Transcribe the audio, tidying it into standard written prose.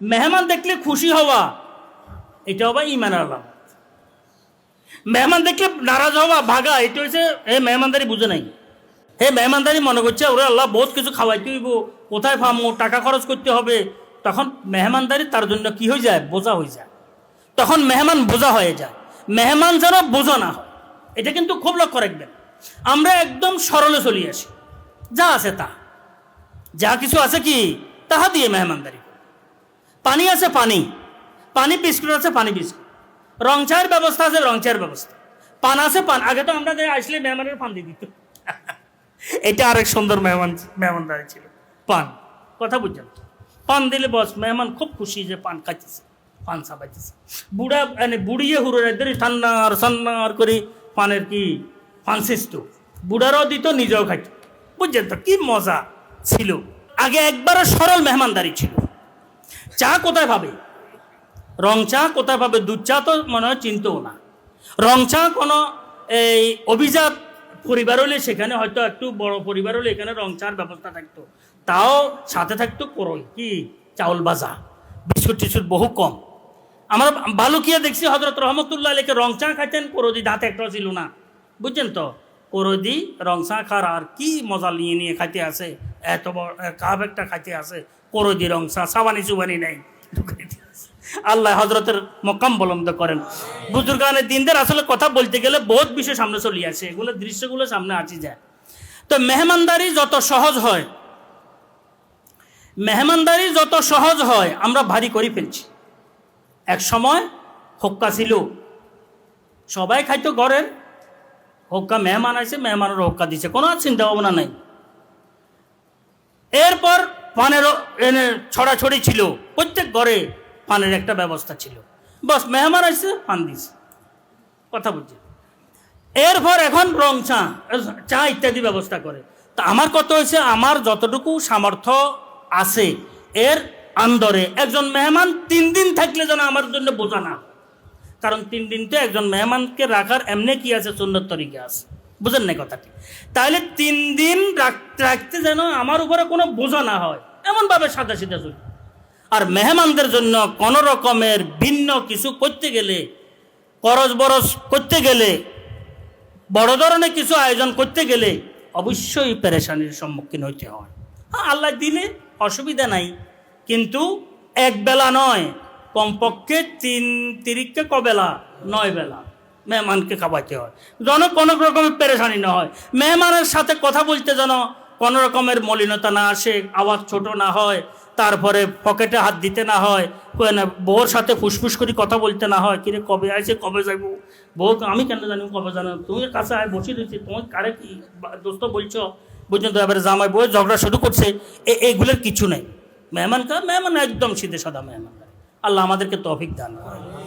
মেহমান দেখলে খুশি হওয়া এটা হবে ঈমানের আলামত। মেহমান দেখলে নারাজ হওয়া ভাগা এটা হচ্ছে হে মেহমানদারি বুঝে নাই, হে মেহমানদারি মনে করছে ওরে আল্লাহ বহুত কিছু খাওয়াইতে হইব, কোথায় পামো, টাকা খরচ করতে হবে। তখন মেহমানদারি তার জন্য কি হয়ে যায়, বোঝা হয়ে যায়। তখন মেহমান বোঝা হয়ে যায়, মেহমান যেন বোঝা না হয়। এটা কিন্তু খুব লক্ষ্য রাখবেন। আমরা একদম সরলে চলে আসি, যা আছে তা, যা কিছু আছে কি তাহা দিয়ে মেহমানদারি। পানি আছে পানি, পানি বিস্কুট আছে পানি বিস্কুট, রং চায়ের ব্যবস্থা আছে রং চায়ের ব্যবস্থা, পান আছে পান। আগে তো আমরা আসলে মেহমানের পান দিয়ে দিত, এটা আরেক সুন্দর মেহমানদারি ছিল। পান, কথা বুঝছেন, পান দিলে বস মেহমান খুব খুশি যে পান খাইতেছে, পান সাবাইতেছে। বুড়া মানে বুড়িয়ে হুড়োদের ঠান্নার সান্নার করে পানের কি পান সিস্ট, বুড়ারাও দিত নিজেও খাইত। বুঝছেন তো কি মজা ছিল। আগে একবারে সরল মেহমানদারি ছিল। চা কোথায় পাবে, রং চা কোথায় পাবে, দুধ চা তো মনে হয় চিনতেও না। রং চা কোনো এই অভিজাত পরিবার হলে সেখানে হয়তো একটু বড় পরিবার হলে এখানে রং চার ব্যবস্থা থাকতো, তাও সাথে থাকতো করই কি চাউল ভাজা, বিস্কুট টিস্কুট বহু কম। আমরা বালুকিয়া দেখছি হজরত রহমতুল্লাহ আলাইকে রং চা খাইতেন, করদি দাঁতে একটা ছিল না। বুঝছেন তো, করদি রং চা খার আর কি মজা নিয়ে নিয়ে খাইতে আসে, এত বড় কাপ একটা খাইতে আসে, করদি রং চা, সাবানি চুবানি নেই। আল্লাহ হজরতের মকাম বলন্দ করেন। বুজুর্গানের দিনদের আসলে কথা বলতে গেলে বহুত বিষয় সামনে চলে আসে, এগুলো দৃশ্যগুলো সামনে আসি যায়। তো মেহমানদারি যত সহজ হয়, মেহমানদারি যত সহজ হয় আমরা ভারী করে ফেলছি। এক সময় হোক্কা ছিল, সবাই খাইতো ঘরের হোক্কা, মেহমান আছে মেহমানের হোক্কা দিছে, কোনো চিন্তা ভাবনা নাই। এরপর পানের ছড়াছড়ি ছিল, প্রত্যেক ঘরে পানের একটা ব্যবস্থা ছিল, বস মেহমান আসছে পান দিছে, কথা বুঝছে। এরপর এখন রং চা চা ইত্যাদি ব্যবস্থা করে। তা আমার কত হয়েছে, আমার যতটুকু সামর্থ্য আছে এর আন্দরে একজন মেহমান 3 দিন থাকলে যেন আমার জন্য বোঝা না। কারণ 3 দিন তো একজন মেহমানকে রাখার এমনি কি আছে, সুন্নত তরিকা আছে, বুঝেন না কথাটি। তাহলে 3 দিন রাখতে যেন আমার উপরে কোনো বোঝা না হয়, এমনভাবে সাদা সিধা চলি। আর মেহমানদের জন্য কোনো রকমের ভিন্ন কিছু করতে গেলে, করজ বরজ করতে গেলে, বড় ধরনের কিছু আয়োজন করতে গেলে অবশ্যই পেরেশানির সম্মুখীন হইতে হয়। হ্যাঁ, আল্লাহ দিলে অসুবিধা নাই, কিন্তু এক বেলা নয়, কমপক্ষে 3 তিরিখকে কবেলা 9 বেলা মেহমানকে খাওয়াইতে হয়, যেন কোনো রকমের পেরেশানি না হয়। মেহমানের সাথে কথা বলতে যেন কোনো রকমের মলিনতা না আসে, আওয়াজ ছোট না হয়, তারপরে পকেটে হাত দিতে না হয়, বউর সাথে ফুসফুস করে কথা বলতে না হয়, কিরে কবে আসে কবে যাইব, বউ আমি কেন জানি কবে জানো, তুমি কাছে আয় বসে রয়েছি, তোমার কারে কি দোস্ত বলছো, বুঝলেন তো। এবারে জামাই বউ ঝগড়া শুরু করছে, এগুলোর কিছু নেই। মেহমান মেহমান একদম সিধে সাদা মেহমান। আল্লাহ আমাদেরকে তৌফিক দান করে।